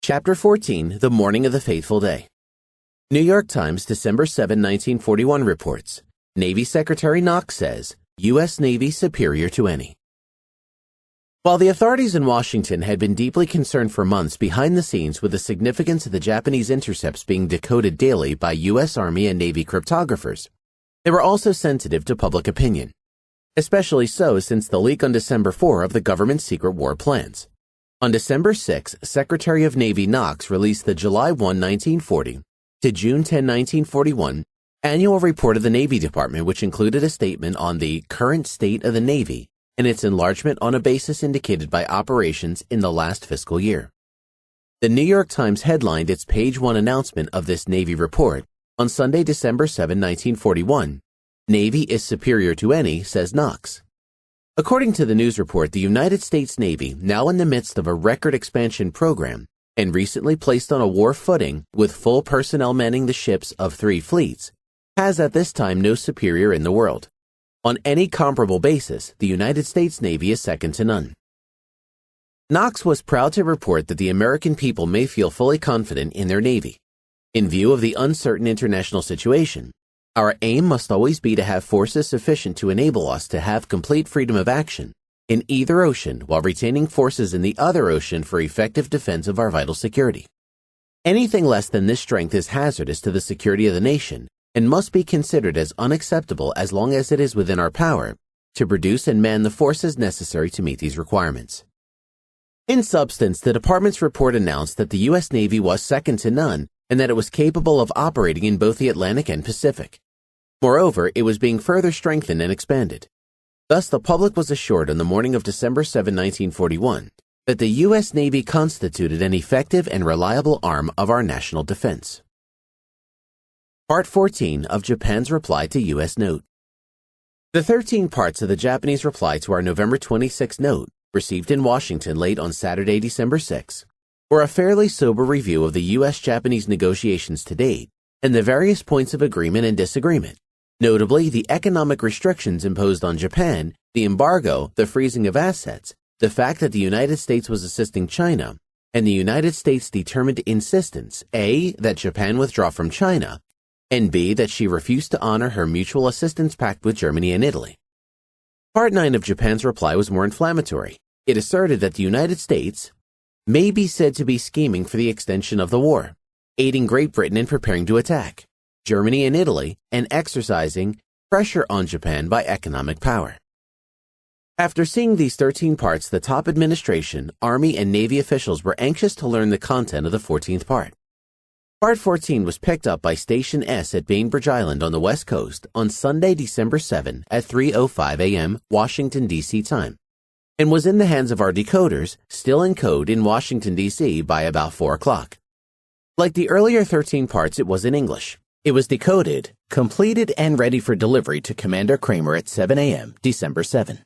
Chapter 14, The Morning of the Fateful Day. New York Times, December 7, 1941 reports, Navy Secretary Knox says, U.S. Navy superior to any. While the authorities in Washington had been deeply concerned for months behind the scenes with the significance of the Japanese intercepts being decoded daily by U.S. Army and Navy cryptographers, they were also sensitive to public opinion, especially so since the leak on December 4 of the government's secret war plans. On December 6, Secretary of Navy Knox released the July 1, 1940 to June 10, 1941 annual report of the Navy Department, which included a statement on the current state of the Navy and its enlargement on a basis indicated by operations in the last fiscal year. The New York Times headlined its page 1 announcement of this Navy report on Sunday, December 7, 1941, Navy is superior to any, says Knox. According to the news report, the United States Navy, now in the midst of a record expansion program and recently placed on a war footing with full personnel manning the ships of 3 fleets, has at this time no superior in the world. On any comparable basis, the United States Navy is second to none. Knox was proud to report that the American people may feel fully confident in their Navy. In view of the uncertain international situation, our aim must always be to have forces sufficient to enable us to have complete freedom of action in either ocean while retaining forces in the other ocean for effective defense of our vital security. Anything less than this strength is hazardous to the security of the nation and must be considered as unacceptable as long as it is within our power to produce and man the forces necessary to meet these requirements. In substance, the department's report announced that the U.S. Navy was second to none and that it was capable of operating in both the Atlantic and Pacific. Moreover, it was being further strengthened and expanded. Thus, the public was assured on the morning of December 7, 1941, that the U.S. Navy constituted an effective and reliable arm of our national defense. Part 14 of Japan's reply to U.S. note. The 13 parts of the Japanese reply to our November 26 note, received in Washington late on Saturday, December 6, were a fairly sober review of the U.S.-Japanese negotiations to date and the various points of agreement and disagreement. Notably, the economic restrictions imposed on Japan, the embargo, the freezing of assets, the fact that the United States was assisting China, and the United States' determined insistence, A, that Japan withdraw from China, and B, that she refused to honor her mutual assistance pact with Germany and Italy. Part 9 of Japan's reply was more inflammatory. It asserted that the United States may be said to be scheming for the extension of the war, aiding Great Britain in preparing to attack Germany and Italy, and exercising pressure on Japan by economic power. After seeing these 13 parts, the top administration, Army, and Navy officials were anxious to learn the content of the 14th part. Part 14 was picked up by Station S at Bainbridge Island on the West Coast on Sunday, December 7 at 3:05 a.m. Washington, D.C. time, and was in the hands of our decoders, still in code in Washington, D.C. by about 4 o'clock. Like the earlier 13 parts, it was in English. It was decoded, completed, and ready for delivery to Commander Kramer at 7 a.m., December 7.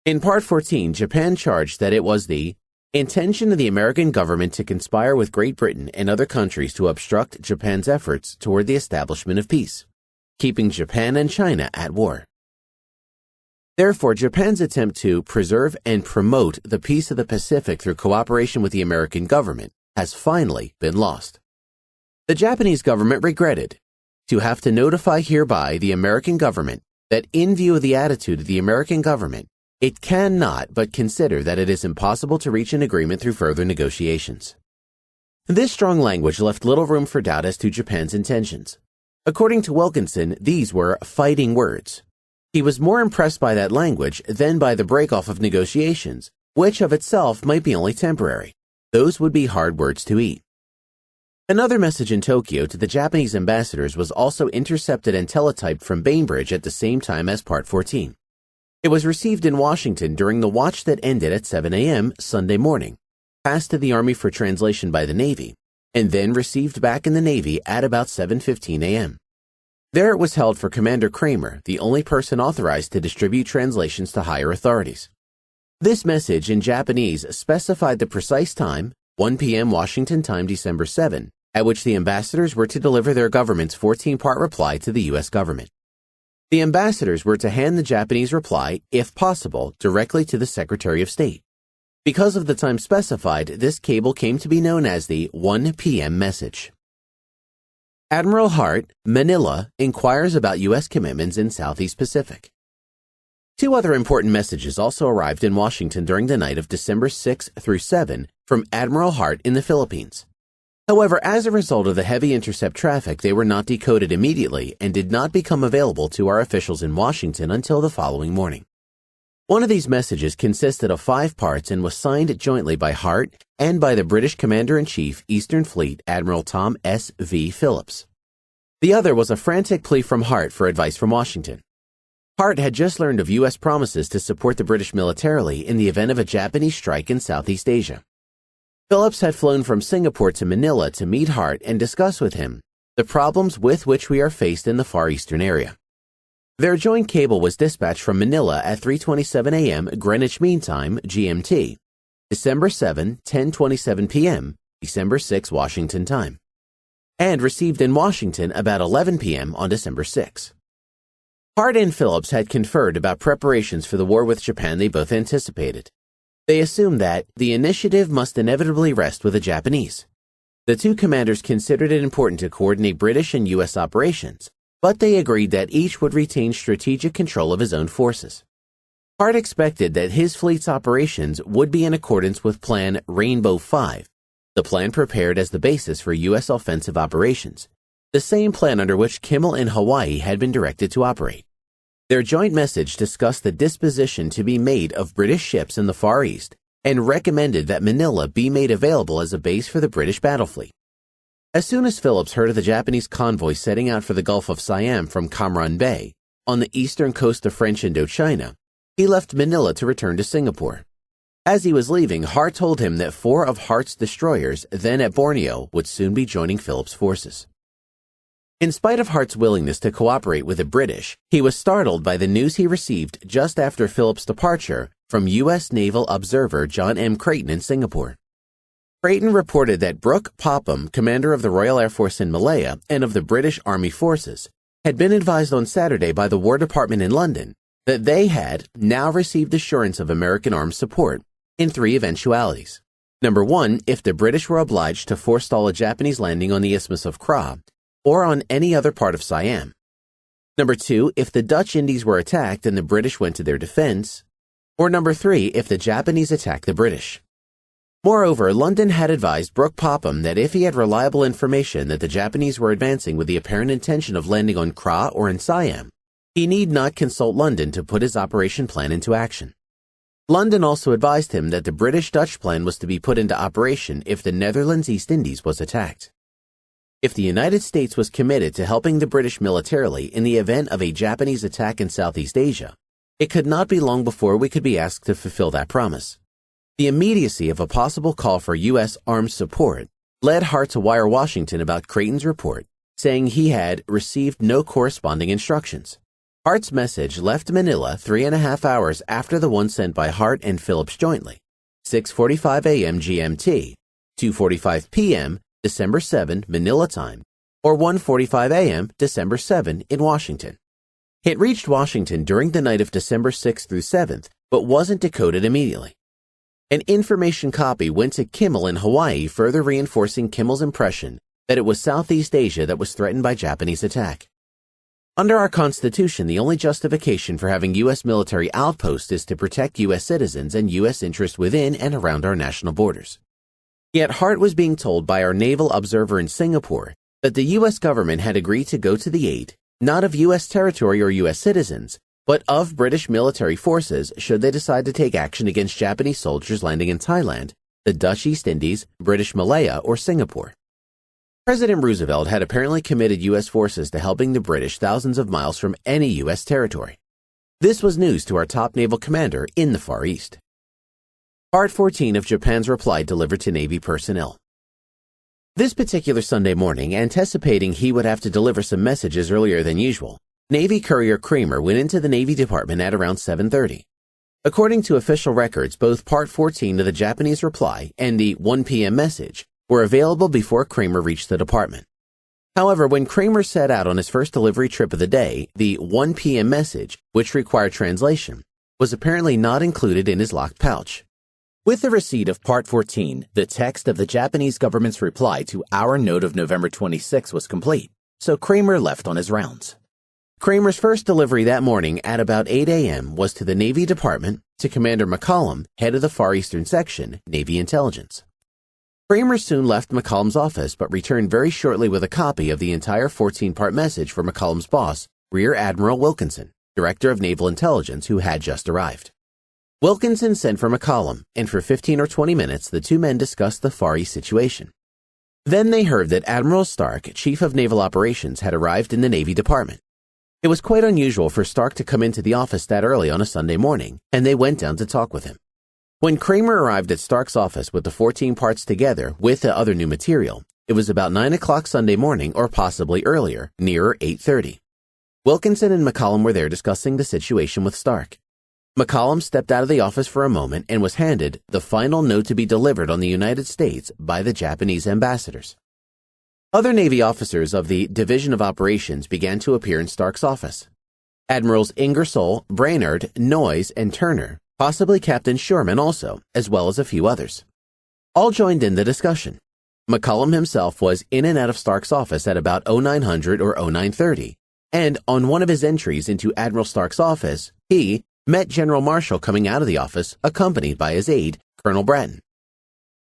In Part 14, Japan charged that it was the intention of the American government to conspire with Great Britain and other countries to obstruct Japan's efforts toward the establishment of peace, keeping Japan and China at war. Therefore, Japan's attempt to preserve and promote the peace of the Pacific through cooperation with the American government has finally been lost. The Japanese government regretted to have to notify hereby the American government that in view of the attitude of the American government, it cannot but consider that it is impossible to reach an agreement through further negotiations. This strong language left little room for doubt as to Japan's intentions. According to Wilkinson, these were fighting words. He was more impressed by that language than by the break-off of negotiations, which of itself might be only temporary. Those would be hard words to eat. Another message in Tokyo to the Japanese ambassadors was also intercepted and teletyped from Bainbridge at the same time as Part 14. It was received in Washington during the watch that ended at 7 a.m. Sunday morning, passed to the Army for translation by the Navy, and then received back in the Navy at about 7:15 a.m. There it was held for Commander Kramer, the only person authorized to distribute translations to higher authorities. This message in Japanese specified the precise time, 1 p.m. Washington time, December 7, at which the ambassadors were to deliver their government's 14-part reply to the U.S. government. The ambassadors were to hand the Japanese reply, if possible, directly to the Secretary of State. Because of the time specified, this cable came to be known as the 1 p.m. message. Admiral Hart, Manila, inquires about U.S. commitments in Southeast Pacific. Two other important messages also arrived in Washington during the night of December 6 through 7 from Admiral Hart in the Philippines. However, as a result of the heavy intercept traffic, they were not decoded immediately and did not become available to our officials in Washington until the following morning. One of these messages consisted of 5 parts and was signed jointly by Hart and by the British Commander-in-Chief, Eastern Fleet, Admiral Tom S. V. Phillips. The other was a frantic plea from Hart for advice from Washington. Hart had just learned of U.S. promises to support the British militarily in the event of a Japanese strike in Southeast Asia. Phillips had flown from Singapore to Manila to meet Hart and discuss with him the problems with which we are faced in the Far Eastern area. Their joint cable was dispatched from Manila at 3:27 a.m. Greenwich Mean Time, GMT, December 7, 10:27 p.m., December 6 Washington time, and received in Washington about 11 p.m. on December 6. Hart and Phillips had conferred about preparations for the war with Japan they both anticipated. They assumed that the initiative must inevitably rest with the Japanese. The two commanders considered it important to coordinate British and U.S. operations, but they agreed that each would retain strategic control of his own forces. Hart expected that his fleet's operations would be in accordance with Plan Rainbow 5, the plan prepared as the basis for U.S. offensive operations, the same plan under which Kimmel in Hawaii had been directed to operate. Their joint message discussed the disposition to be made of British ships in the Far East and recommended that Manila be made available as a base for the British battle fleet. As soon as Phillips heard of the Japanese convoy setting out for the Gulf of Siam from Cam Bay, on the eastern coast of French Indochina, he left Manila to return to Singapore. As he was leaving, Hart told him that 4 of Hart's destroyers, then at Borneo, would soon be joining Phillips' forces. In spite of Hart's willingness to cooperate with the British, he was startled by the news he received just after Phillips' departure from U.S. Naval Observer John M. Creighton in Singapore. Creighton reported that Brooke Popham, commander of the Royal Air Force in Malaya and of the British Army Forces, had been advised on Saturday by the War Department in London that they had now received assurance of American armed support in 3 eventualities. Number 1, if the British were obliged to forestall a Japanese landing on the Isthmus of Kra or on any other part of Siam. Number 2, if the Dutch Indies were attacked and the British went to their defense. Or number 3, if the Japanese attacked the British. Moreover, London had advised Brooke Popham that if he had reliable information that the Japanese were advancing with the apparent intention of landing on Kra or in Siam, he need not consult London to put his operation plan into action. London also advised him that the British-Dutch plan was to be put into operation if the Netherlands East Indies was attacked. If the United States was committed to helping the British militarily in the event of a Japanese attack in Southeast Asia, it could not be long before we could be asked to fulfill that promise. The immediacy of a possible call for U.S. armed support led Hart to wire Washington about Creighton's report, saying he had received no corresponding instructions. Hart's message left Manila 3.5 hours after the one sent by Hart and Phillips jointly, 6:45 a.m. GMT, 2:45 p.m. December 7 Manila time, or 1:45 a.m. December 7 in Washington. It reached Washington during the night of December 6th through 7th, but wasn't decoded immediately. An information copy went to Kimmel in Hawaii, further reinforcing Kimmel's impression that it was Southeast Asia that was threatened by Japanese attack. Under our Constitution, the only justification for having U.S. military outposts is to protect U.S. citizens and U.S. interests within and around our national borders. Yet Hart was being told by our naval observer in Singapore that the U.S. government had agreed to go to the aid, not of U.S. territory or U.S. citizens, but of British military forces should they decide to take action against Japanese soldiers landing in Thailand, the Dutch East Indies, British Malaya, or Singapore. President Roosevelt had apparently committed U.S. forces to helping the British thousands of miles from any U.S. territory. This was news to our top naval commander in the Far East. Part 14 of Japan's reply delivered to Navy personnel. This particular Sunday morning, anticipating he would have to deliver some messages earlier than usual, Navy courier Kramer went into the Navy Department at around 7:30. According to official records, both Part 14 of the Japanese reply and the 1 p.m. message were available before Kramer reached the department. However, when Kramer set out on his first delivery trip of the day, the 1 p.m. message, which required translation, was apparently not included in his locked pouch. With the receipt of Part 14, the text of the Japanese government's reply to our note of November 26 was complete, so Kramer left on his rounds. Kramer's first delivery that morning at about 8 a.m. was to the Navy Department, to Commander McCollum, head of the Far Eastern Section, Navy Intelligence. Kramer soon left McCollum's office but returned very shortly with a copy of the entire 14-part message for McCollum's boss, Rear Admiral Wilkinson, Director of Naval Intelligence, who had just arrived. Wilkinson sent for McCollum, and for 15 or 20 minutes the two men discussed the Far East situation. Then they heard that Admiral Stark, Chief of Naval Operations, had arrived in the Navy Department. It was quite unusual for Stark to come into the office that early on a Sunday morning, and they went down to talk with him. When Kramer arrived at Stark's office with the 14 parts together with the other new material, it was about 9 o'clock Sunday morning, or possibly earlier, nearer 8:30. Wilkinson and McCollum were there discussing the situation with Stark. McCollum stepped out of the office for a moment and was handed the final note to be delivered on the United States by the Japanese ambassadors. Other Navy officers of the Division of Operations began to appear in Stark's office. Admirals Ingersoll, Brainerd, Noyes, and Turner, possibly Captain Sherman also, as well as a few others. All joined in the discussion. McCollum himself was in and out of Stark's office at about 0900 or 0930, and on one of his entries into Admiral Stark's office, he met General Marshall coming out of the office, accompanied by his aide, Colonel Bratton.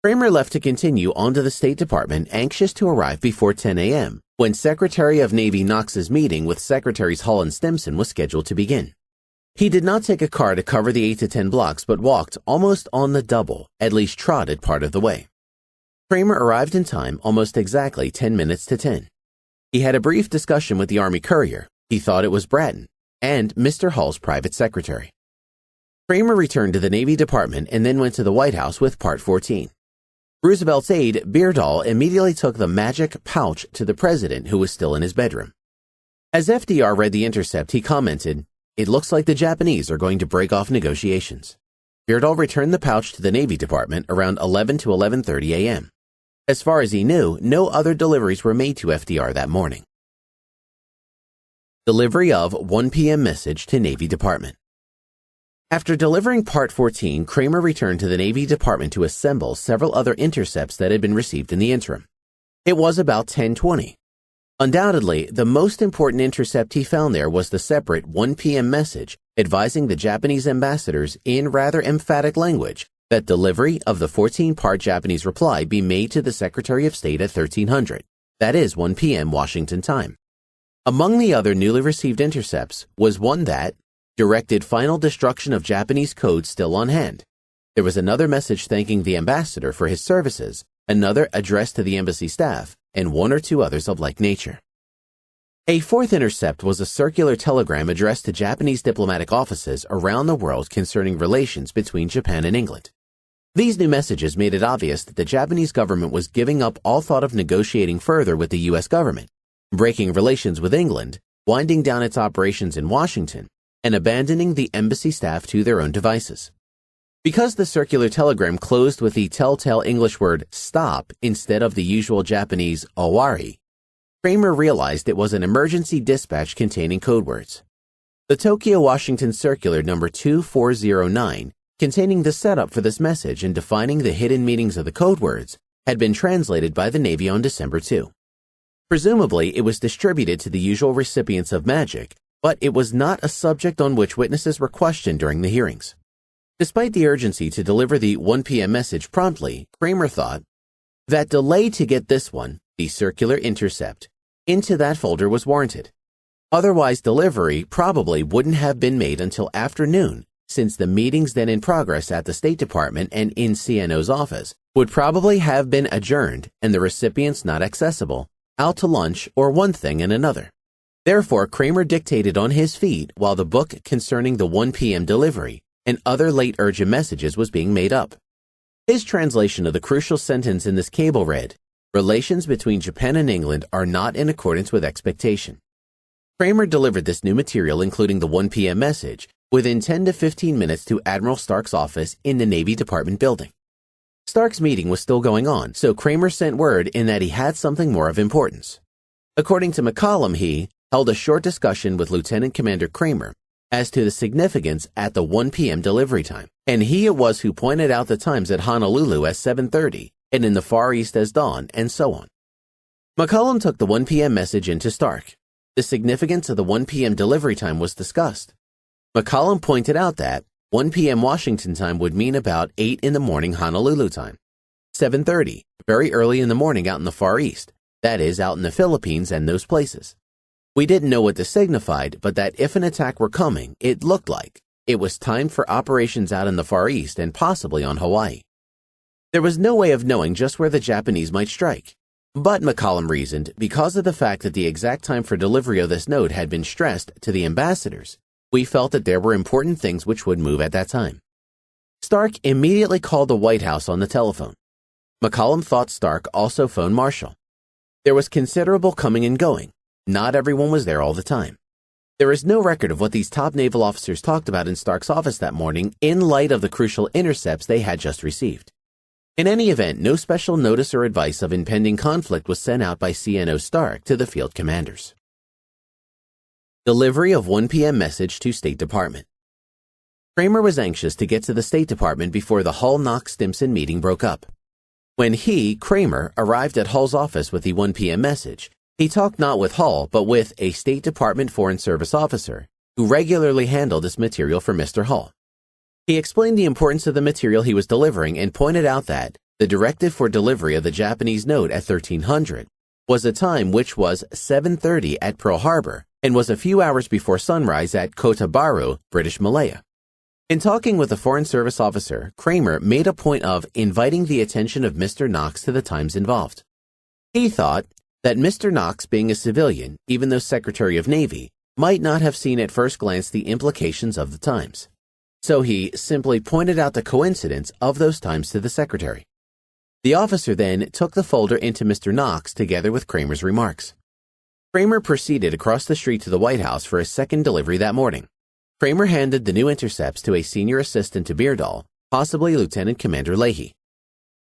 Kramer left to continue on to the State Department, anxious to arrive before 10 a.m., when Secretary of Navy Knox's meeting with Secretaries Hull and Stimson was scheduled to begin. He did not take a car to cover the 8 to 10 blocks, but walked almost on the double, at least trotted part of the way. Kramer arrived in time, almost exactly 10 minutes to 10. He had a brief discussion with the Army courier. He thought it was Bratton, and Mr. Hull's private secretary. Kramer returned to the Navy Department and then went to the White House with Part 14. Roosevelt's aide, Beardall, immediately took the magic pouch to the president, who was still in his bedroom. As FDR read the intercept, he commented, "It looks like the Japanese are going to break off negotiations." Beardall returned the pouch to the Navy Department around 11 to 11:30 a.m. As far as he knew, no other deliveries were made to FDR that morning. Delivery of 1 p.m. message to Navy Department. After delivering Part 14, Kramer returned to the Navy Department to assemble several other intercepts that had been received in the interim. It was about 10:20. Undoubtedly, the most important intercept he found there was the separate 1 p.m. message advising the Japanese ambassadors in rather emphatic language that delivery of the 14-part Japanese reply be made to the Secretary of State at 1300, that is 1 p.m. Washington time. Among the other newly received intercepts was one that directed final destruction of Japanese code still on hand. There was another message thanking the ambassador for his services, another addressed to the embassy staff, and one or two others of like nature. A fourth intercept was a circular telegram addressed to Japanese diplomatic offices around the world concerning relations between Japan and England. These new messages made it obvious that the Japanese government was giving up all thought of negotiating further with the U.S. government, breaking relations with England, winding down its operations in Washington, and abandoning the embassy staff to their own devices. Because the circular telegram closed with the telltale English word stop instead of the usual Japanese owari, Kramer realized it was an emergency dispatch containing code words. The Tokyo-Washington Circular number 2409, containing the setup for this message and defining the hidden meanings of the code words, had been translated by the Navy on December 2. Presumably, it was distributed to the usual recipients of magic, but it was not a subject on which witnesses were questioned during the hearings. Despite the urgency to deliver the 1 p.m. message promptly, Kramer thought that delay to get this one, the circular intercept, into that folder was warranted. Otherwise, delivery probably wouldn't have been made until afternoon, since the meetings then in progress at the State Department and in CNO's office would probably have been adjourned and the recipients not accessible, out to lunch, or one thing and another. Therefore, Kramer dictated on his feet while the book concerning the 1 p.m. delivery and other late urgent messages was being made up. His translation of the crucial sentence in this cable read, "Relations between Japan and England are not in accordance with expectation." Kramer delivered this new material, including the 1 p.m. message, within 10 to 15 minutes to Admiral Stark's office in the Navy Department building. Stark's meeting was still going on, so Kramer sent word in that he had something more of importance. According to McCollum, he held a short discussion with Lieutenant Commander Kramer, as to the significance at the 1 p.m. delivery time, and he it was who pointed out the times at Honolulu as 7:30 and in the Far East as dawn, and so on. McCollum took the 1 p.m. message into Stark. The significance of the 1 p.m. delivery time was discussed. McCollum pointed out that 1 p.m. Washington time would mean about 8 in the morning Honolulu time, 7:30, very early in the morning out in the Far East, that is, out in the Philippines and those places. We didn't know what this signified, but that if an attack were coming, it looked like it was time for operations out in the Far East and possibly on Hawaii. There was no way of knowing just where the Japanese might strike. But, McCollum reasoned, because of the fact that the exact time for delivery of this note had been stressed to the ambassadors, we felt that there were important things which would move at that time. Stark immediately called the White House on the telephone. McCollum thought Stark also phoned Marshall. There was considerable coming and going. Not everyone was there all the time. There is no record of what these top naval officers talked about in Stark's office that morning in light of the crucial intercepts they had just received. In any event, no special notice or advice of impending conflict was sent out by CNO Stark to the field commanders. Delivery of 1 p.m. message to State Department. Kramer was anxious to get to the State Department before the Hull-Knox-Stimson meeting broke up. When he, Kramer, arrived at Hull's office with the 1 p.m. message, he talked not with Hull, but with a State Department Foreign Service officer who regularly handled this material for Mr. Hull. He explained the importance of the material he was delivering and pointed out that the directive for delivery of the Japanese note at 1300 was a time which was 7:30 at Pearl Harbor and was a few hours before sunrise at Kota Bharu, British Malaya. In talking with the Foreign Service officer, Kramer made a point of inviting the attention of Mr. Knox to the times involved. He thought that Mr. Knox, being a civilian, even though Secretary of Navy, might not have seen at first glance the implications of the times. So he simply pointed out the coincidence of those times to the Secretary. The officer then took the folder into Mr. Knox together with Kramer's remarks. Kramer proceeded across the street to the White House for a second delivery that morning. Kramer handed the new intercepts to a senior assistant to Beardall, possibly Lieutenant Commander Leahy.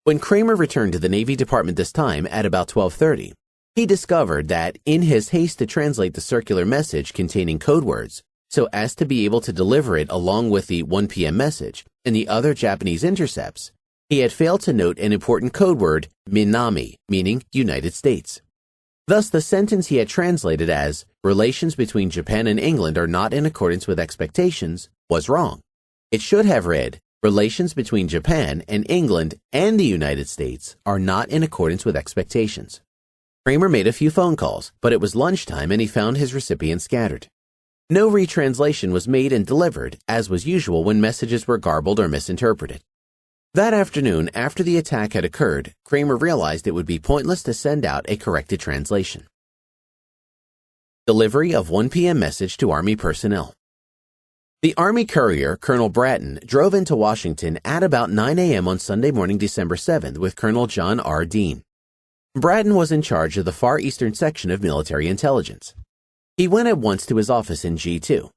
When Kramer returned to the Navy Department this time at about 12:30, he discovered that in his haste to translate the circular message containing code words so as to be able to deliver it along with the 1 p.m. message and the other Japanese intercepts, he had failed to note an important code word, Minami, meaning United States. Thus, the sentence he had translated as, relations between Japan and England are not in accordance with expectations, was wrong. It should have read, relations between Japan and England and the United States are not in accordance with expectations. Kramer made a few phone calls, but it was lunchtime and he found his recipients scattered. No retranslation was made and delivered, as was usual when messages were garbled or misinterpreted. That afternoon, after the attack had occurred, Kramer realized it would be pointless to send out a corrected translation. Delivery of 1 p.m. message to Army personnel. The Army courier, Colonel Bratton, drove into Washington at about 9 a.m. on Sunday morning, December 7th, with Colonel John R. Dean. Bratton was in charge of the Far Eastern section of military intelligence. He went at once to his office in G2.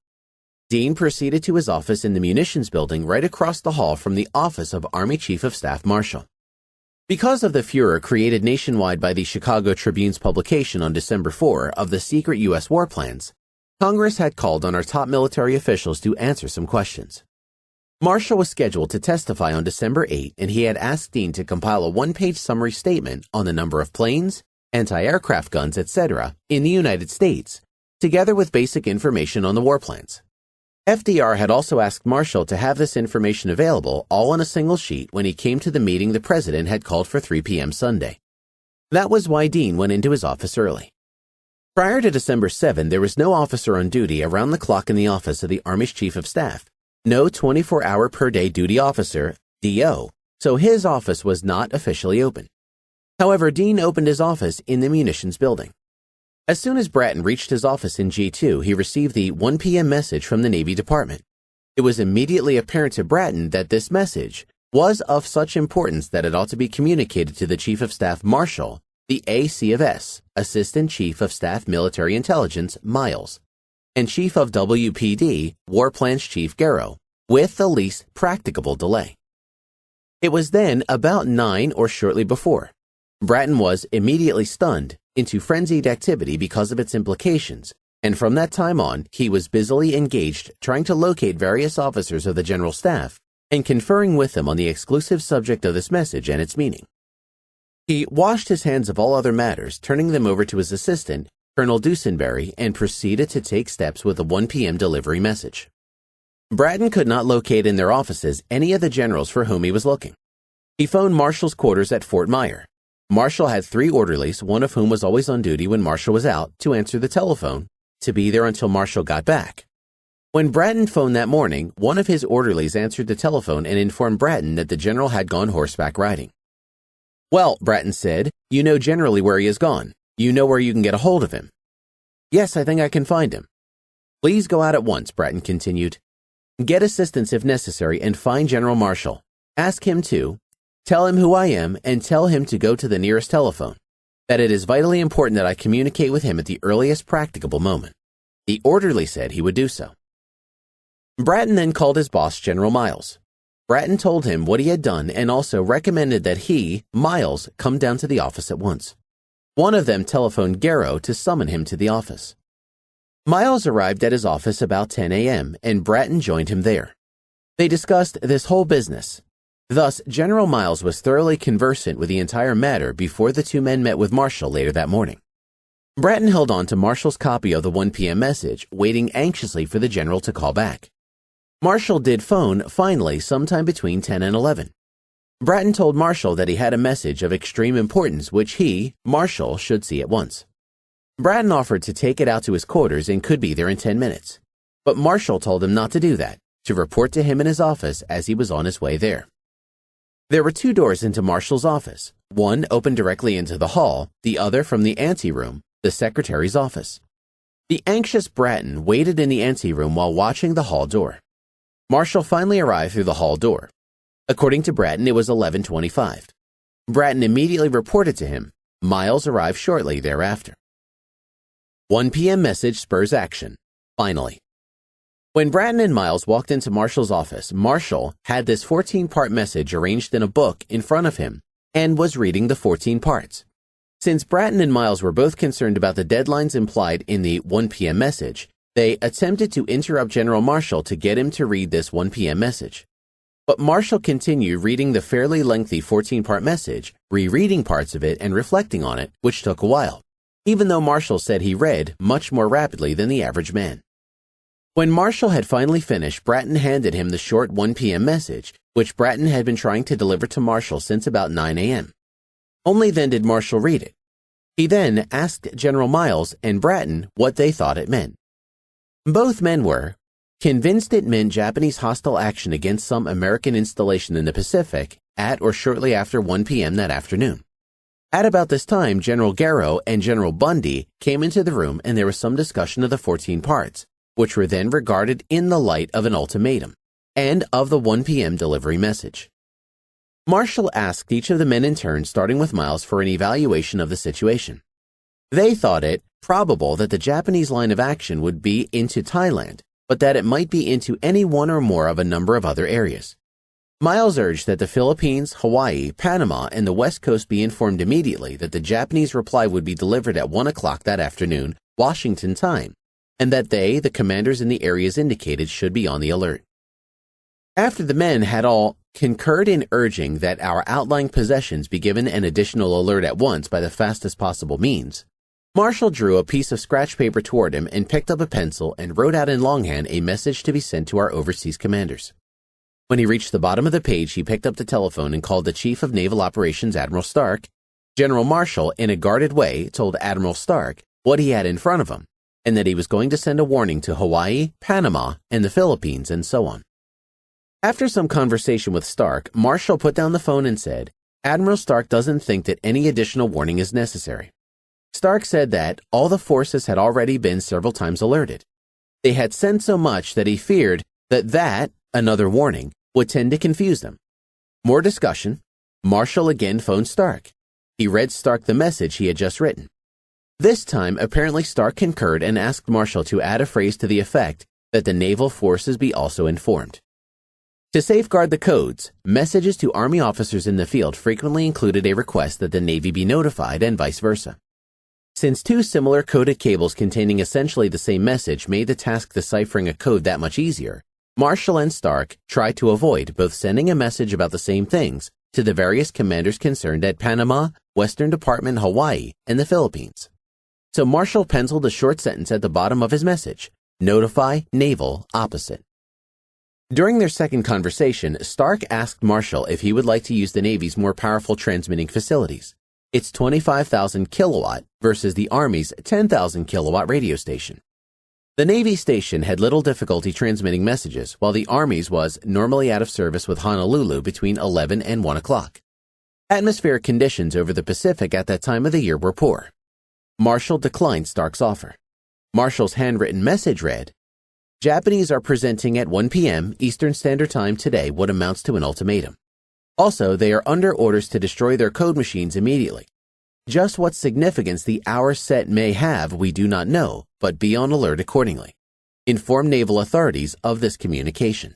Dean proceeded to his office in the munitions building right across the hall from the office of Army Chief of Staff Marshall. Because of the furor created nationwide by the Chicago Tribune's publication on December 4 of the secret U.S. war plans, Congress had called on our top military officials to answer some questions. Marshall was scheduled to testify on December 8, and he had asked Dean to compile a one-page summary statement on the number of planes, anti-aircraft guns, etc. in the United States, together with basic information on the war plans. FDR had also asked Marshall to have this information available all on a single sheet when he came to the meeting the president had called for 3 p.m. Sunday. That was why Dean went into his office early. Prior to December 7, there was no officer on duty around the clock in the office of the Army's Chief of Staff, no 24-hour per day duty officer, DO, so his office was not officially open. However, Dean opened his office in the munitions building. As soon as Bratton reached his office in G2, he received the 1 p.m. message from the Navy Department. It was immediately apparent to Bratton that this message was of such importance that it ought to be communicated to the Chief of Staff Marshall, the AC of S, Assistant Chief of Staff Military Intelligence, Miles, and Chief of WPD, War Plans Chief Garrow, with the least practicable delay. It was then about 9 or shortly before. Bratton was immediately stunned into frenzied activity because of its implications, and from that time on, he was busily engaged trying to locate various officers of the general staff and conferring with them on the exclusive subject of this message and its meaning. He washed his hands of all other matters, turning them over to his assistant, Colonel Dusenberry, and proceeded to take steps with the 1 p.m. delivery message. Bratton could not locate in their offices any of the generals for whom he was looking. He phoned Marshall's quarters at Fort Myer. Marshall had 3 orderlies, one of whom was always on duty when Marshall was out, to answer the telephone, to be there until Marshall got back. When Bratton phoned that morning, one of his orderlies answered the telephone and informed Bratton that the general had gone horseback riding. "Well," Bratton said, "you know generally where he has gone. You know where you can get a hold of him." "Yes, I think I can find him." "Please go out at once," Bratton continued. "Get assistance if necessary and find General Marshall. Ask him to. Tell him who I am and tell him to go to the nearest telephone. That it is vitally important that I communicate with him at the earliest practicable moment." The orderly said he would do so. Bratton then called his boss, General Miles. Bratton told him what he had done and also recommended that he, Miles, come down to the office at once. One of them telephoned Garrow to summon him to the office. Miles arrived at his office about 10 a.m., and Bratton joined him there. They discussed this whole business. Thus, General Miles was thoroughly conversant with the entire matter before the 2 men met with Marshall later that morning. Bratton held on to Marshall's copy of the 1 p.m. message, waiting anxiously for the general to call back. Marshall did phone finally sometime between 10 and 11. Bratton told Marshall that he had a message of extreme importance which he, Marshall, should see at once. Bratton offered to take it out to his quarters and could be there in 10 minutes. But Marshall told him not to do that, to report to him in his office as he was on his way there. There were 2 doors into Marshall's office. One opened directly into the hall, the other from the anteroom, the secretary's office. The anxious Bratton waited in the anteroom while watching the hall door. Marshall finally arrived through the hall door. According to Bratton, it was 11:25. Bratton immediately reported to him. Miles arrived shortly thereafter. 1 p.m. message spurs action. Finally. When Bratton and Miles walked into Marshall's office, Marshall had this 14-part message arranged in a book in front of him and was reading the 14 parts. Since Bratton and Miles were both concerned about the deadlines implied in the 1 p.m. message, they attempted to interrupt General Marshall to get him to read this 1 p.m. message. But Marshall continued reading the fairly lengthy 14-part message, rereading parts of it and reflecting on it, which took a while, even though Marshall said he read much more rapidly than the average man. When Marshall had finally finished, Bratton handed him the short 1 p.m. message, which Bratton had been trying to deliver to Marshall since about 9 a.m. Only then did Marshall read it. He then asked General Miles and Bratton what they thought it meant. Both men were convinced it meant Japanese hostile action against some American installation in the Pacific at or shortly after 1 p.m. that afternoon. At about this time, General Garrow and General Bundy came into the room and there was some discussion of the 14 parts, which were then regarded in the light of an ultimatum, and of the 1 p.m. delivery message. Marshall asked each of the men in turn, starting with Miles, for an evaluation of the situation. They thought it probable that the Japanese line of action would be into Thailand, but that it might be into any one or more of a number of other areas. Miles urged that the Philippines, Hawaii, Panama, and the West Coast be informed immediately that the Japanese reply would be delivered at 1 o'clock that afternoon, Washington time, and that they, the commanders in the areas indicated, should be on the alert. After the men had all concurred in urging that our outlying possessions be given an additional alert at once by the fastest possible means, Marshall drew a piece of scratch paper toward him and picked up a pencil and wrote out in longhand a message to be sent to our overseas commanders. When he reached the bottom of the page, he picked up the telephone and called the Chief of Naval Operations, Admiral Stark. General Marshall, in a guarded way, told Admiral Stark what he had in front of him, and that he was going to send a warning to Hawaii, Panama, and the Philippines, and so on. After some conversation with Stark, Marshall put down the phone and said, Admiral Stark doesn't think that any additional warning is necessary. Stark said that all the forces had already been several times alerted. They had sent so much that he feared that another warning, would tend to confuse them. More discussion. Marshall again phoned Stark. He read Stark the message he had just written. This time, apparently Stark concurred and asked Marshall to add a phrase to the effect that the naval forces be also informed. To safeguard the codes, messages to Army officers in the field frequently included a request that the Navy be notified and vice versa. Since two similar coded cables containing essentially the same message made the task deciphering a code that much easier, Marshall and Stark tried to avoid both sending a message about the same things to the various commanders concerned at Panama, Western Department, Hawaii, and the Philippines. So Marshall penciled a short sentence at the bottom of his message: notify naval opposite. During their second conversation, Stark asked Marshall if he would like to use the Navy's more powerful transmitting facilities. Its 25,000 kilowatt versus the Army's 10,000 kilowatt radio station. The Navy station had little difficulty transmitting messages, while the Army's was normally out of service with Honolulu between 11 and 1 o'clock. Atmospheric conditions over the Pacific at that time of the year were poor. Marshall declined Stark's offer. Marshall's handwritten message read, Japanese are presenting at 1 p.m. Eastern Standard Time today what amounts to an ultimatum. Also, they are under orders to destroy their code machines immediately. Just what significance the hour set may have we do not know, but be on alert accordingly. Inform naval authorities of this communication.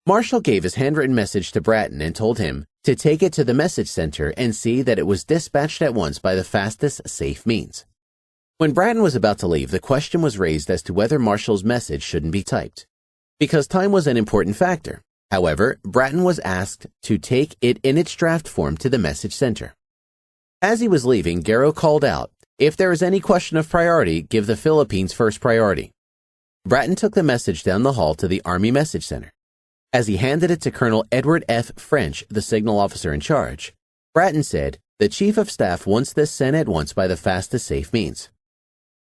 Marshall gave his handwritten message to Bratton and told him to take it to the message center and see that it was dispatched at once by the fastest safe means. When Bratton was about to leave, the question was raised as to whether Marshall's message shouldn't be typed, because time was an important factor. However, Bratton was asked to take it in its draft form to the message center. As he was leaving, Garrow called out, if there is any question of priority, give the Philippines first priority. Bratton took the message down the hall to the Army Message Center. As he handed it to Colonel Edward F. French, the signal officer in charge, Bratton said, the Chief of Staff wants this sent at once by the fastest safe means.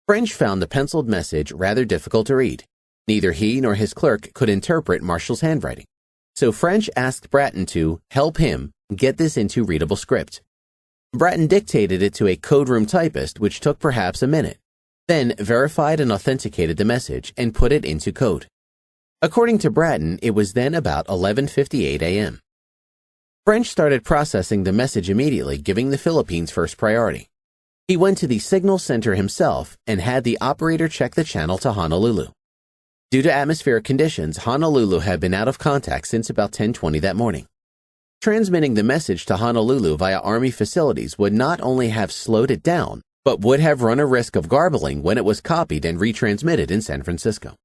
French found the penciled message rather difficult to read. Neither he nor his clerk could interpret Marshall's handwriting. So French asked Bratton to help him get this into readable script. Bratton dictated it to a code room typist, which took perhaps a minute, then verified and authenticated the message and put it into code. According to Bratton, it was then about 11:58 a.m. French started processing the message immediately, giving the Philippines first priority. He went to the signal center himself and had the operator check the channel to Honolulu. Due to atmospheric conditions, Honolulu had been out of contact since about 10:20 that morning. Transmitting the message to Honolulu via Army facilities would not only have slowed it down, but would have run a risk of garbling when it was copied and retransmitted in San Francisco.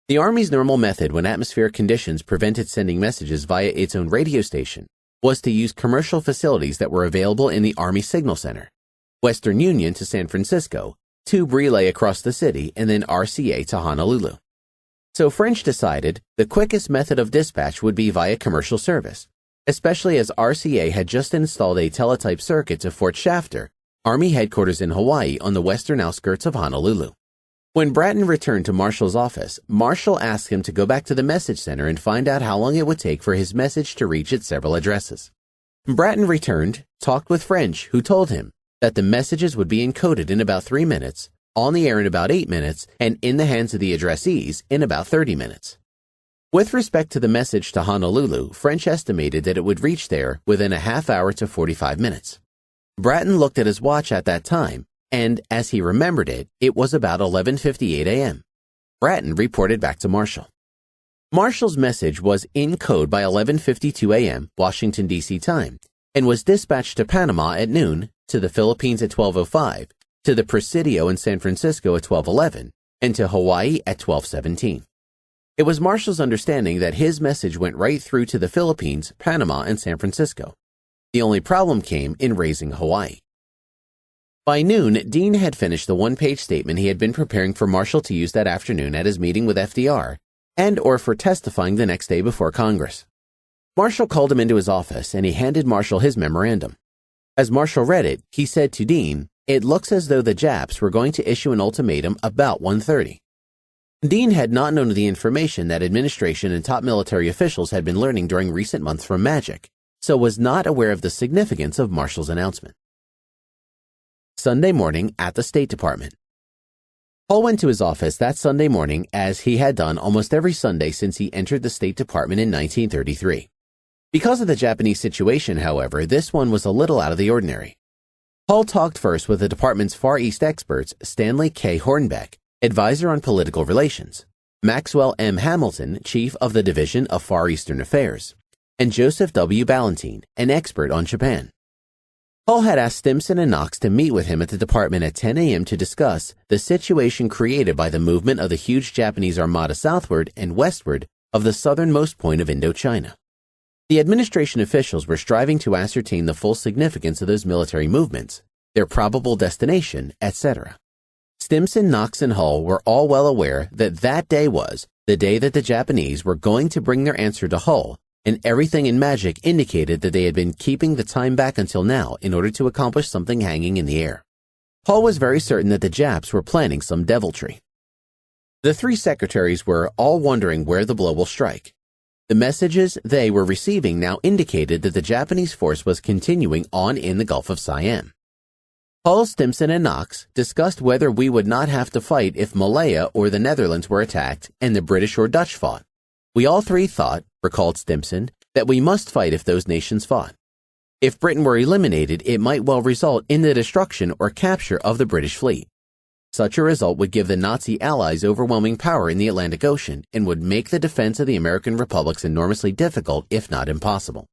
The Army's normal method when atmospheric conditions prevented sending messages via its own radio station was to use commercial facilities that were available in the Army Signal Center, Western Union to San Francisco, tube relay across the city, and then RCA to Honolulu. So French decided the quickest method of dispatch would be via commercial service, especially as RCA had just installed a teletype circuit to Fort Shafter, Army headquarters in Hawaii on the western outskirts of Honolulu. When Bratton returned to Marshall's office, Marshall asked him to go back to the message center and find out how long it would take for his message to reach its several addresses. Bratton returned, talked with French, who told him that the messages would be encoded in about 3 minutes, on the air in about 8 minutes, and in the hands of the addressees in about 30 minutes. With respect to the message to Honolulu, French estimated that it would reach there within a half hour to 45 minutes. Bratton looked at his watch at that time, and as he remembered it, it was about 11:58 a.m. Bratton reported back to Marshall. Marshall's message was in code by 11:52 a.m. Washington, D.C. time, and was dispatched to Panama at noon, to the Philippines at 12:05, to the Presidio in San Francisco at 12:11, and to Hawaii at 12:17. It was Marshall's understanding that his message went right through to the Philippines, Panama, and San Francisco. The only problem came in raising Hawaii. By noon, Dean had finished the one-page statement he had been preparing for Marshall to use that afternoon at his meeting with FDR, and or for testifying the next day before Congress. Marshall called him into his office, and he handed Marshall his memorandum. As Marshall read it, he said to Dean, "It looks as though the Japs were going to issue an ultimatum about 1:30. Dean had not known the information that administration and top military officials had been learning during recent months from Magic, so was not aware of the significance of Marshall's announcement. Sunday morning at the State Department. Paul went to his office that Sunday morning as he had done almost every Sunday since he entered the State Department in 1933. Because of the Japanese situation, however, this one was a little out of the ordinary. Paul talked first with the department's Far East experts, Stanley K. Hornbeck, advisor on political relations, Maxwell M. Hamilton, chief of the Division of Far Eastern Affairs, and Joseph W. Ballantine, an expert on Japan. Hull had asked Stimson and Knox to meet with him at the department at 10 a.m. to discuss the situation created by the movement of the huge Japanese armada southward and westward of the southernmost point of Indochina. The administration officials were striving to ascertain the full significance of those military movements, their probable destination, etc. Stimson, Knox, and Hull were all well aware that that day was the day that the Japanese were going to bring their answer to Hull, and everything in magic indicated that they had been keeping the time back until now in order to accomplish something hanging in the air. Hull was very certain that the Japs were planning some deviltry. The three secretaries were all wondering where the blow will strike. The messages they were receiving now indicated that the Japanese force was continuing on in the Gulf of Siam. Hull, Stimson, and Knox discussed whether we would not have to fight if Malaya or the Netherlands were attacked and the British or Dutch fought. We all three thought, recalled Stimson, that we must fight if those nations fought. If Britain were eliminated, it might well result in the destruction or capture of the British fleet. Such a result would give the Nazi allies overwhelming power in the Atlantic Ocean and would make the defense of the American republics enormously difficult, if not impossible.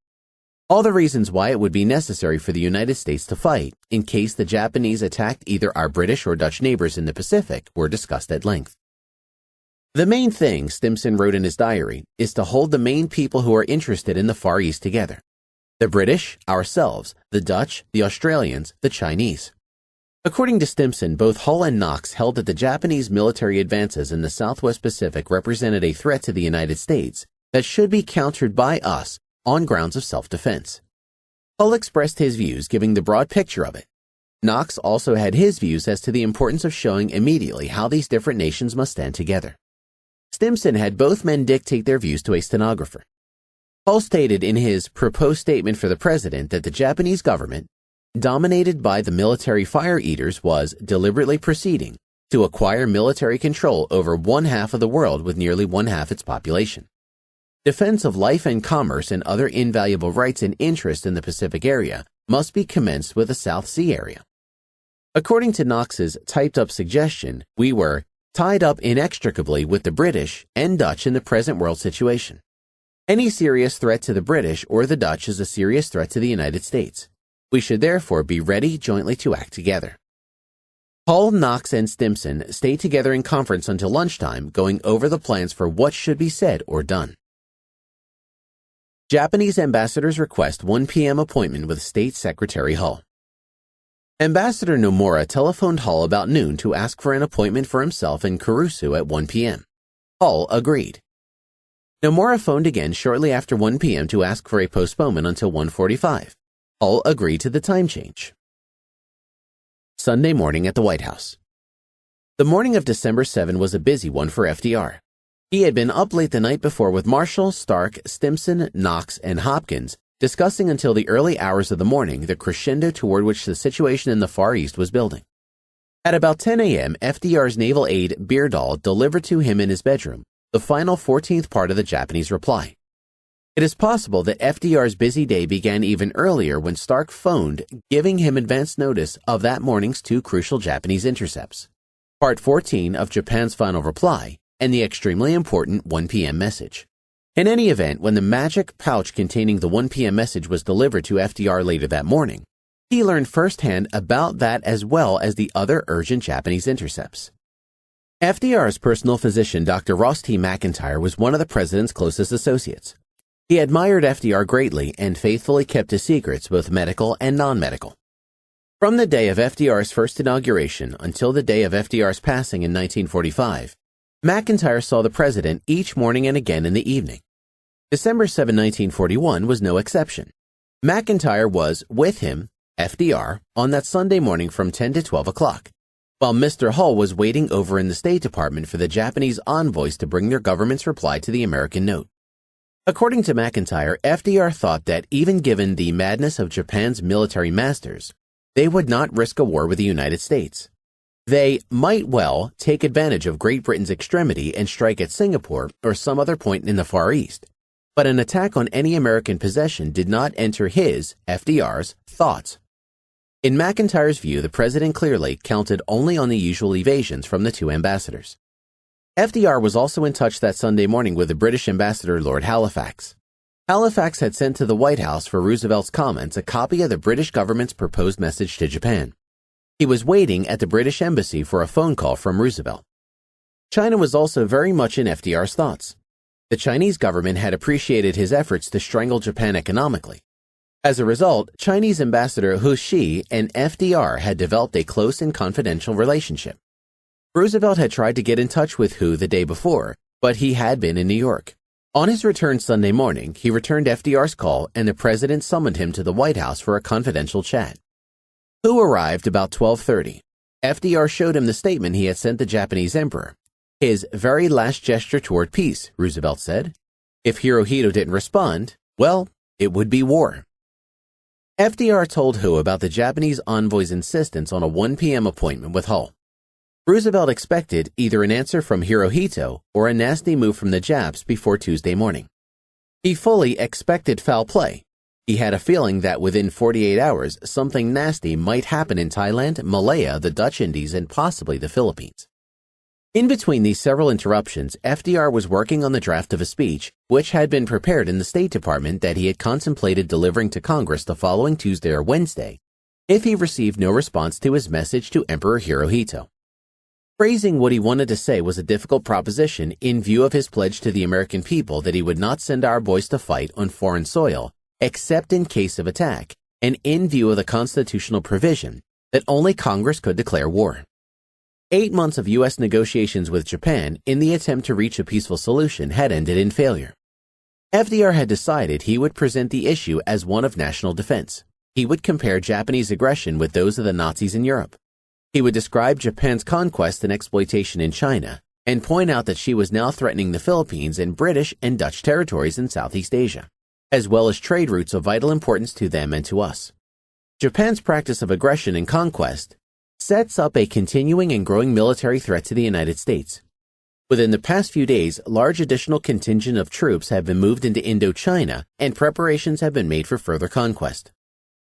All the reasons why it would be necessary for the United States to fight in case the Japanese attacked either our British or Dutch neighbors in the Pacific were discussed at length. The main thing, Stimson wrote in his diary, is to hold the main people who are interested in the Far East together. The British, ourselves, the Dutch, the Australians, the Chinese. According to Stimson, both Hull and Knox held that the Japanese military advances in the Southwest Pacific represented a threat to the United States that should be countered by us on grounds of self-defense. Hull expressed his views, giving the broad picture of it. Knox also had his views as to the importance of showing immediately how these different nations must stand together. Stimson had both men dictate their views to a stenographer. Hull stated in his proposed statement for the president that the Japanese government, dominated by the military fire-eaters, was deliberately proceeding to acquire military control over one half of the world with nearly one half its population. Defense of life and commerce and other invaluable rights and interests in the Pacific area must be commenced with the South Sea area. According to Knox's typed-up suggestion, we were tied up inextricably with the British and Dutch in the present world situation. Any serious threat to the British or the Dutch is a serious threat to the United States. We should therefore be ready jointly to act together. Hull, Knox, and Stimson stayed together in conference until lunchtime, going over the plans for what should be said or done. Japanese ambassador's request 1 p.m. appointment with State Secretary Hull. Ambassador Nomura telephoned Hull about noon to ask for an appointment for himself and Kurusu at 1 p.m. Hull agreed. Nomura phoned again shortly after 1 p.m. to ask for a postponement until 1:45. Hull agreed to the time change. Sunday morning at the White House. The morning of December 7 was a busy one for FDR. He had been up late the night before with Marshall, Stark, Stimson, Knox, and Hopkins, discussing until the early hours of the morning the crescendo toward which the situation in the Far East was building. At about 10 a.m., FDR's naval aide Beardall delivered to him in his bedroom the final 14th part of the Japanese reply. It is possible that FDR's busy day began even earlier when Stark phoned, giving him advance notice of that morning's two crucial Japanese intercepts, Part 14 of Japan's final reply and the extremely important 1 p.m. message. In any event, when the magic pouch containing the 1 p.m. message was delivered to FDR later that morning, he learned firsthand about that as well as the other urgent Japanese intercepts. FDR's personal physician, Dr. Ross T. McIntyre, was one of the president's closest associates. He admired FDR greatly and faithfully kept his secrets, both medical and non-medical. From the day of FDR's first inauguration until the day of FDR's passing in 1945, McIntyre saw the president each morning and again in the evening. December 7, 1941 was no exception. McIntyre was with him, FDR, on that Sunday morning from 10 to 12 o'clock, while Mr. Hull was waiting over in the State Department for the Japanese envoys to bring their government's reply to the American note. According to McIntyre, FDR thought that even given the madness of Japan's military masters, they would not risk a war with the United States. They might well take advantage of Great Britain's extremity and strike at Singapore or some other point in the Far East, but an attack on any American possession did not enter his, FDR's, thoughts. In McIntyre's view, the president clearly counted only on the usual evasions from the two ambassadors. FDR was also in touch that Sunday morning with the British ambassador Lord Halifax. Halifax had sent to the White House for Roosevelt's comments a copy of the British government's proposed message to Japan. He was waiting at the British embassy for a phone call from Roosevelt. China was also very much in FDR's thoughts. The Chinese government had appreciated his efforts to strangle Japan economically. As a result, Chinese Ambassador Hu Xi and FDR had developed a close and confidential relationship. Roosevelt had tried to get in touch with Hu the day before, but he had been in New York. On his return Sunday morning, he returned FDR's call and the president summoned him to the White House for a confidential chat. Hu arrived about 12:30. FDR showed him the statement he had sent the Japanese emperor. His very last gesture toward peace, Roosevelt said. If Hirohito didn't respond, well, it would be war. FDR told Hu about the Japanese envoy's insistence on a 1 p.m. appointment with Hull. Roosevelt expected either an answer from Hirohito or a nasty move from the Japs before Tuesday morning. He fully expected foul play. He had a feeling that within 48 hours, something nasty might happen in Thailand, Malaya, the Dutch Indies, and possibly the Philippines. In between these several interruptions, FDR was working on the draft of a speech, which had been prepared in the State Department that he had contemplated delivering to Congress the following Tuesday or Wednesday, if he received no response to his message to Emperor Hirohito. Phrasing what he wanted to say was a difficult proposition in view of his pledge to the American people that he would not send our boys to fight on foreign soil except in case of attack, and in view of the constitutional provision that only Congress could declare war. 8 months of U.S. negotiations with Japan in the attempt to reach a peaceful solution had ended in failure. FDR had decided he would present the issue as one of national defense. He would compare Japanese aggression with those of the Nazis in Europe. He would describe Japan's conquest and exploitation in China and point out that she was now threatening the Philippines and British and Dutch territories in Southeast Asia, as well as trade routes of vital importance to them and to us. Japan's practice of aggression and conquest sets up a continuing and growing military threat to the United States. Within the past few days, large additional contingent of troops have been moved into Indochina and preparations have been made for further conquest.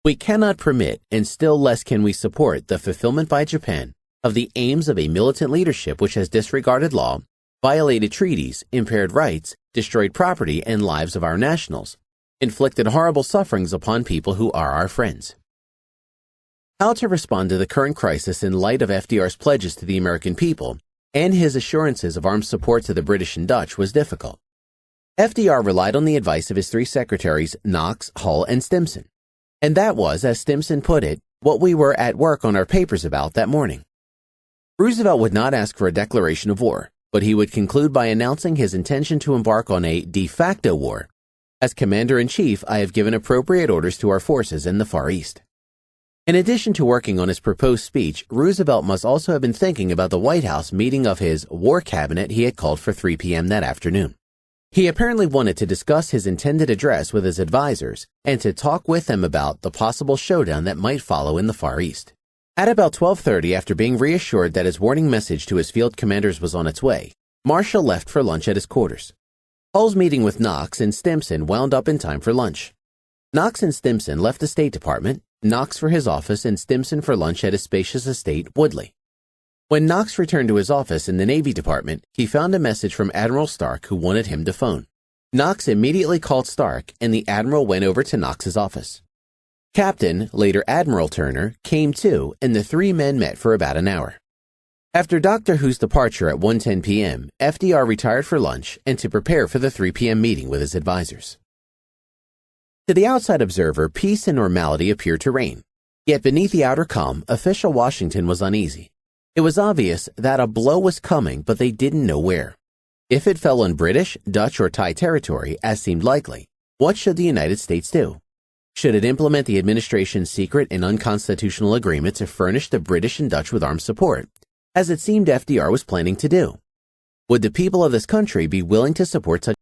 We cannot permit, and still less can we support, the fulfillment by Japan of the aims of a militant leadership which has disregarded law, violated treaties, impaired rights, destroyed property and lives of our nationals, inflicted horrible sufferings upon people who are our friends. How to respond to the current crisis in light of FDR's pledges to the American people and his assurances of armed support to the British and Dutch was difficult. FDR relied on the advice of his 3 secretaries, Knox, Hull, and Stimson. And that was, as Stimson put it, what we were at work on our papers about that morning. Roosevelt would not ask for a declaration of war, but he would conclude by announcing his intention to embark on a de facto war. As Commander-in-Chief, I have given appropriate orders to our forces in the Far East. In addition to working on his proposed speech, Roosevelt must also have been thinking about the White House meeting of his war cabinet he had called for 3 p.m. that afternoon. He apparently wanted to discuss his intended address with his advisors and to talk with them about the possible showdown that might follow in the Far East. At about 12:30, after being reassured that his warning message to his field commanders was on its way, Marshall left for lunch at his quarters. Hull's meeting with Knox and Stimson wound up in time for lunch. Knox and Stimson left the State Department, Knox for his office and Stimson for lunch at his spacious estate, Woodley. When Knox returned to his office in the Navy Department, he found a message from Admiral Stark who wanted him to phone. Knox immediately called Stark and the Admiral went over to Knox's office. Captain, later Admiral Turner, came too and the 3 men met for about an hour. After Dr. Who's departure at 1:10 p.m., FDR retired for lunch and to prepare for the 3 p.m. meeting with his advisors. To the outside observer, peace and normality appeared to reign. Yet beneath the outer calm, official Washington was uneasy. It was obvious that a blow was coming, but they didn't know where. If it fell on British, Dutch, or Thai territory, as seemed likely, what should the United States do? Should it implement the administration's secret and unconstitutional agreement to furnish the British and Dutch with armed support, as it seemed FDR was planning to do? Would the people of this country be willing to support such